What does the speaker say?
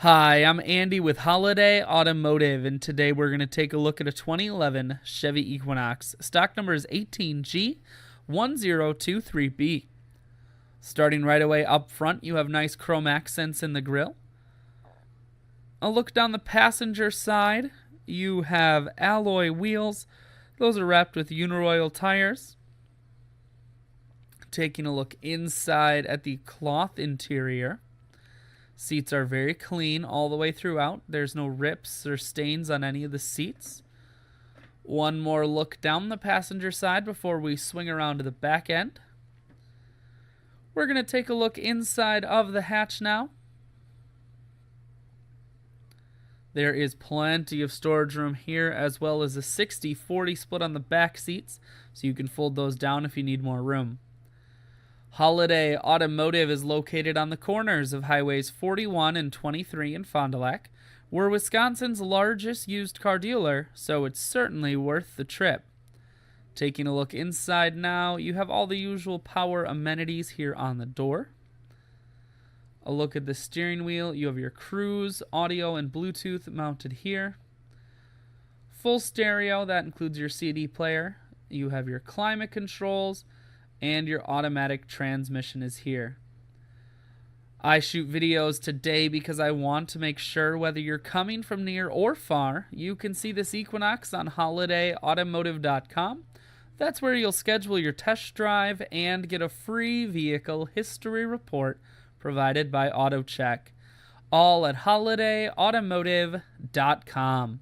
Hi, I'm Andy with Holiday Automotive, and today we're going to take a look at a 2011 Chevy Equinox. Stock number is 18G1023B. Starting right away up front, you have nice chrome accents in the grille. A look down the passenger side, you have alloy wheels. Those are wrapped with Uniroyal tires. Taking a look inside at the cloth interior. Seats are very clean all the way throughout. There's no rips or stains on any of the seats. One more look down the passenger side before we swing around to the back end. We're going to take a look inside of the hatch now. There is plenty of storage room here, as well as a 60-40 split on the back seats, so you can fold those down if you need more room. Holiday Automotive is located on the corners of Highways 41 and 23 in Fond du Lac. We're Wisconsin's largest used car dealer, so it's certainly worth the trip. Taking a look inside now, you have all the usual power amenities here on the door. A look at the steering wheel, you have your cruise, audio, and Bluetooth mounted here. Full stereo, that includes your CD player. You have your climate controls, and your automatic transmission is here. I shoot videos today because I want to make sure whether you're coming from near or far, you can see this Equinox on holidayautomotive.com. That's where you'll schedule your test drive and get a free vehicle history report provided by AutoCheck. All at holidayautomotive.com.